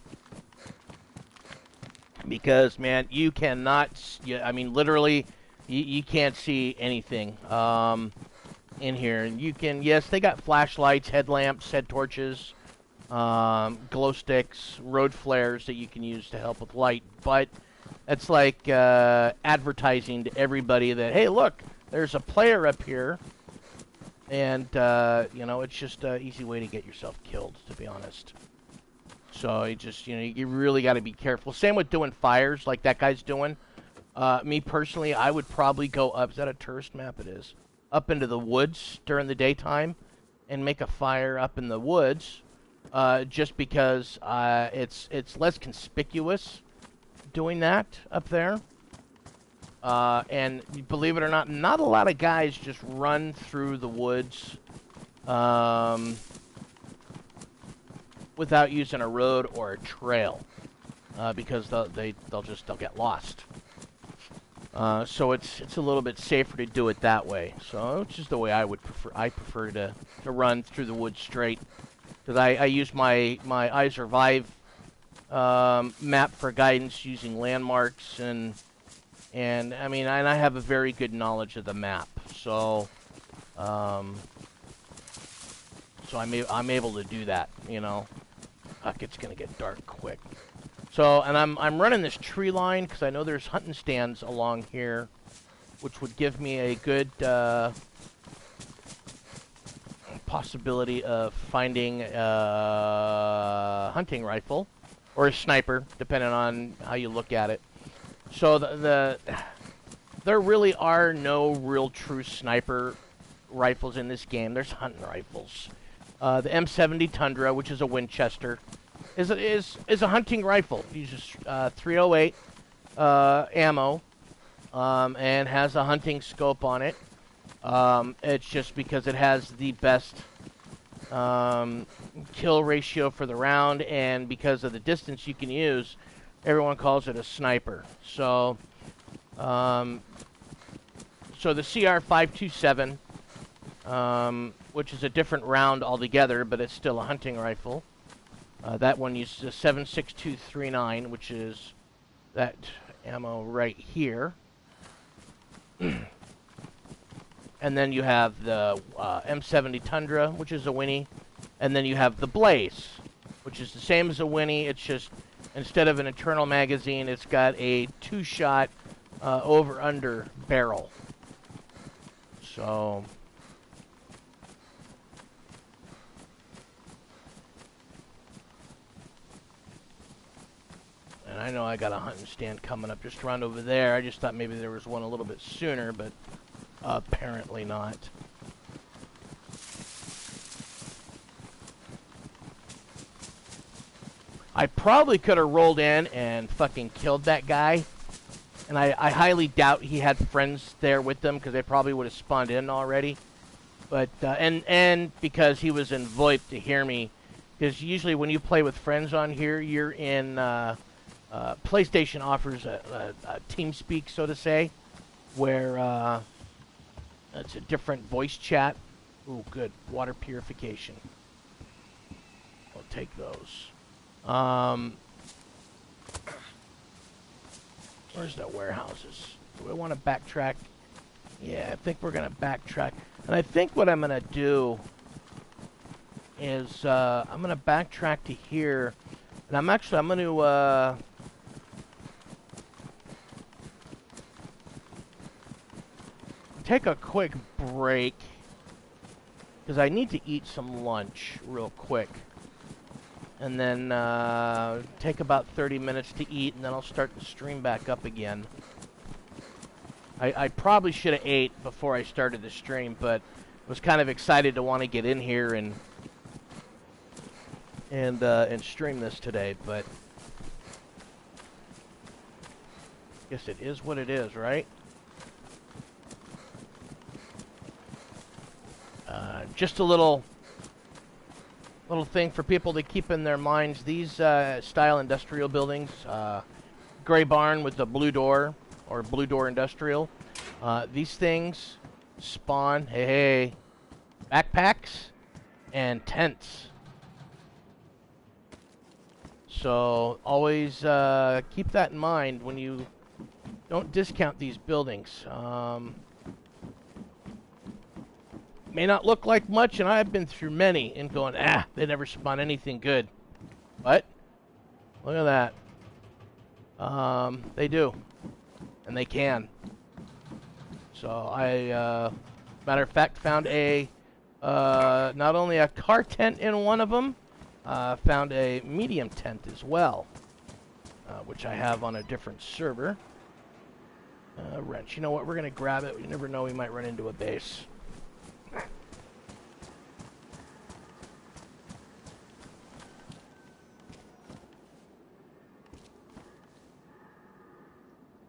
[SPEAKER 1] Because, man, you cannot, I mean, literally, you can't see anything in here. And you can, yes, they got flashlights, headlamps, head torches, glow sticks, road flares that you can use to help with light. But it's like advertising to everybody that, hey, look, there's a player up here. And, you know, it's just an easy way to get yourself killed, to be honest. So you just, you know, you really got to be careful. Same with doing fires like that guy's doing. Me personally, I would probably go up. Is that a tourist map? It is. Up into the woods during the daytime and make a fire up in the woods, just because it's less conspicuous doing that up there. And believe it or not, not a lot of guys just run through the woods without using a road or a trail, because they'll get lost. So it's a little bit safer to do it that way. So it's just the way I would prefer. I prefer to run through the woods straight, because I use my I Survive map for guidance using landmarks and I mean, and I have a very good knowledge of the map. So so I'm able to do that, you know. Fuck, it's gonna get dark quick. So, and I'm running this tree line because I know there's hunting stands along here, which would give me a good possibility of finding a hunting rifle or a sniper, depending on how you look at it. So there really are no real true sniper rifles in this game. There's hunting rifles. The M70 Tundra, which is a Winchester, is a hunting rifle. It uses 308 ammo and has a hunting scope on it. It's just because it has the best kill ratio for the round, and because of the distance you can use, everyone calls it a sniper. So, so the CR527, which is a different round altogether, but it's still a hunting rifle. That one uses a 7.6239, which is that ammo right here. And then you have the M70 Tundra, which is a Winnie. And then you have the Blaze, which is the same as a Winnie. It's just, instead of an internal magazine, it's got a 2-shot over-under barrel. So and I know I got a hunting stand coming up just around over there. I just thought maybe there was one a little bit sooner, but apparently not. I probably could have rolled in and fucking killed that guy. And I highly doubt he had friends there with them, because they probably would have spawned in already. But, and because he was in VoIP to hear me. Because usually when you play with friends on here, you're in, PlayStation offers a TeamSpeak, so to say, where, it's a different voice chat. Ooh, good. Water purification. I'll take those. Where's the warehouses? Do we want to backtrack? Yeah, I think we're going to backtrack. And I think what I'm going to do is I'm going to backtrack to here. And I'm going to take a quick break, because I need to eat some lunch real quick. And then take about 30 minutes to eat, and then I'll start the stream back up again. I probably should have ate before I started the stream, but was kind of excited to want to get in here and stream this today. But I guess it is what it is, right? Just a little thing for people to keep in their minds. These style industrial buildings, gray barn with the blue door, or blue door industrial, these things spawn, hey, backpacks and tents. So always keep that in mind when you don't discount these buildings. May not look like much, and I've been through many, and going, they never spawn anything good. But look at that. They do, and they can. So I, matter of fact, found a not only a car tent in one of them, found a medium tent as well, which I have on a different server. Wrench. You know what? We're gonna grab it. You never know. We might run into a base.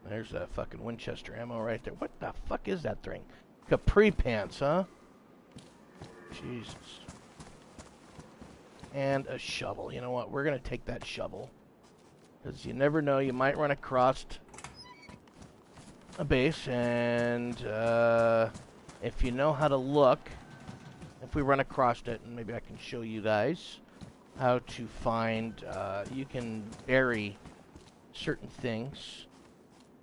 [SPEAKER 1] There's that fucking Winchester ammo right there. What the fuck is that thing? Capri pants, huh? Jesus. And a shovel. You know what? We're going to take that shovel. Because you never know. You might run across a base. And if you know how to look, if we run across it, and maybe I can show you guys how to find, you can bury certain things.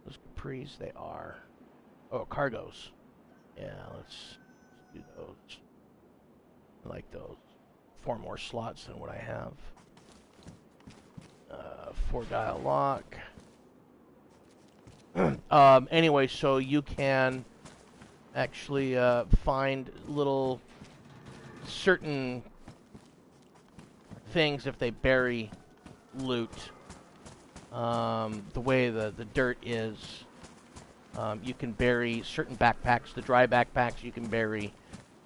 [SPEAKER 1] Those capris, they are. Oh, cargos. Yeah, let's do those. I like those. 4 more slots than what I have. 4-dial lock. Anyway, so you can actually find little certain things if they bury loot. The way the dirt is, you can bury certain backpacks, the dry backpacks you can bury,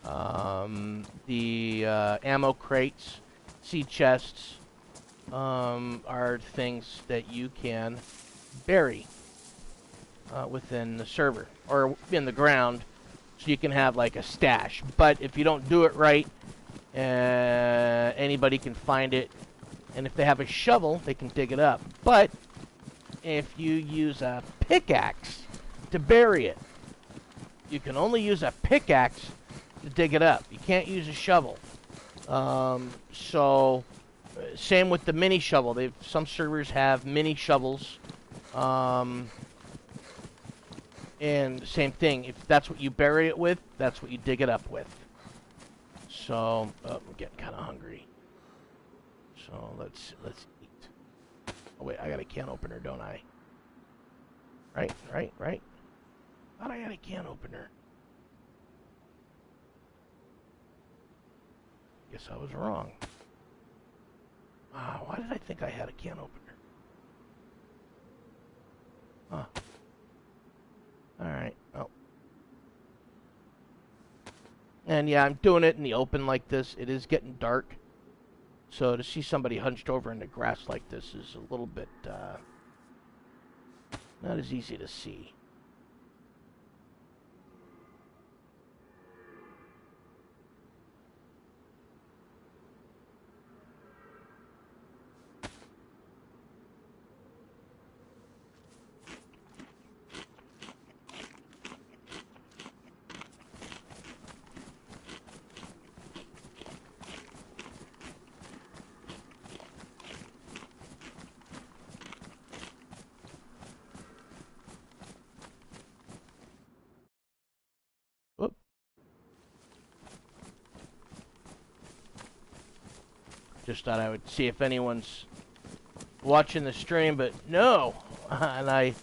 [SPEAKER 1] the ammo crates, seed chests, are things that you can bury within the server, or in the ground, so you can have like a stash. But if you don't do it right, anybody can find it. And if they have a shovel, they can dig it up. But if you use a pickaxe to bury it, you can only use a pickaxe to dig it up. You can't use a shovel. So, same with the mini shovel. Some servers have mini shovels. And same thing. If that's what you bury it with, that's what you dig it up with. So, I'm getting kind of hungry. So let's eat. Oh wait, I got a can opener, don't I? Right. Thought I had a can opener. Guess I was wrong. Why did I think I had a can opener? Huh. Alright. Oh. And yeah, I'm doing it in the open like this. It is getting dark. So to see somebody hunched over in the grass like this is a little bit, not as easy to see. Whoop. Just thought I would see if anyone's watching the stream, but no. And I'm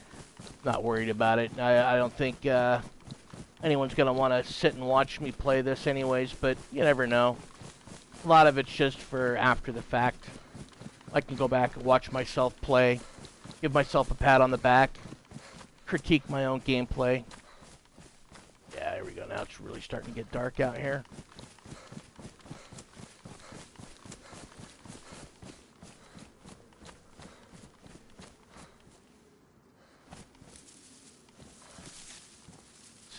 [SPEAKER 1] not worried about it. I don't think anyone's going to want to sit and watch me play this anyways, but you never know. A lot of it's just for after the fact. I can go back and watch myself play, give myself a pat on the back, critique my own gameplay. Yeah, here we go. Now it's really starting to get dark out here.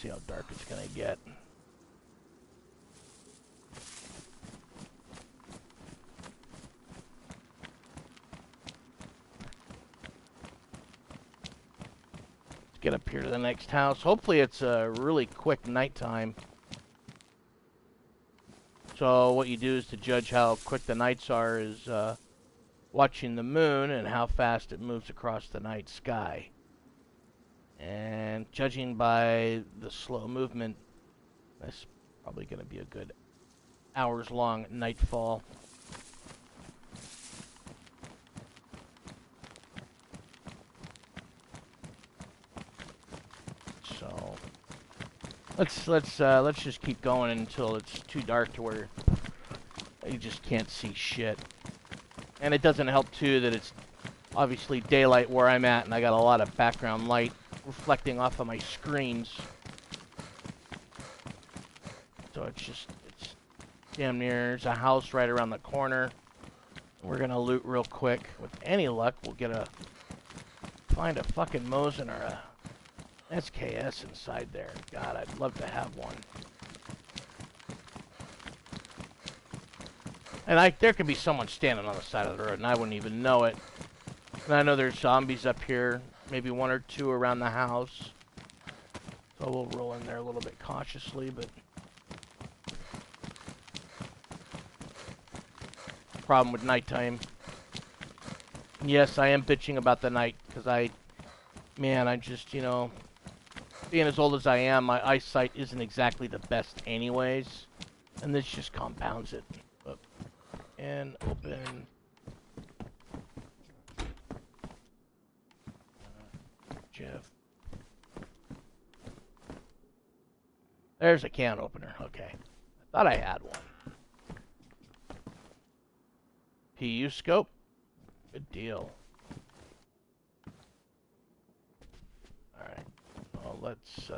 [SPEAKER 1] See how dark it's gonna get. Let's get up here to the next house. Hopefully it's a really quick nighttime. So what you do is to judge how quick the nights are is watching the moon and how fast it moves across the night sky. And judging by the slow movement, that's probably going to be a good hours-long nightfall. So let's just keep going until it's too dark to where you just can't see shit. And it doesn't help too that it's obviously daylight where I'm at, and I got a lot of background light reflecting off of my screens. So it's damn near, there's a house right around the corner. We're gonna loot real quick. With any luck, we'll find a fucking Mosin or a SKS inside there. God, I'd love to have one. And there could be someone standing on the side of the road and I wouldn't even know it. And I know there's zombies up here. Maybe one or two around the house. So we'll roll in there a little bit cautiously, but... Problem with nighttime. Yes, I am bitching about the night, because I just, being as old as I am, my eyesight isn't exactly the best anyways. And this just compounds it. Up and open... Jeff. There's a can opener. Okay. I thought I had one. PU scope. Good deal. Alright. Well, let's,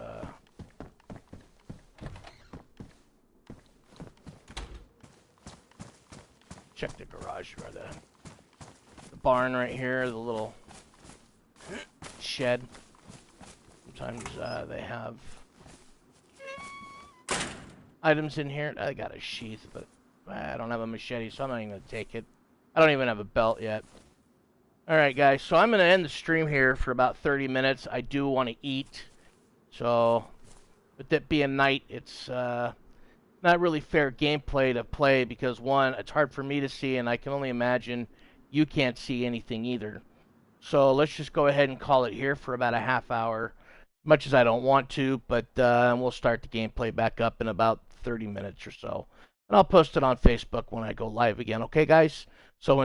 [SPEAKER 1] check the garage or the barn right here, the little shed. Sometimes they have items in here. I got a sheath, but I don't have a machete, so I'm not even going to take it. I don't even have a belt yet. Alright, guys, so I'm going to end the stream here for about 30 minutes. I do want to eat. So, with it being night, it's not really fair gameplay to play because, one, it's hard for me to see, and I can only imagine you can't see anything either. So let's just go ahead and call it here for about a half hour, much as I don't want to, but we'll start the gameplay back up in about 30 minutes or so. And I'll post it on Facebook when I go live again, okay, guys? So until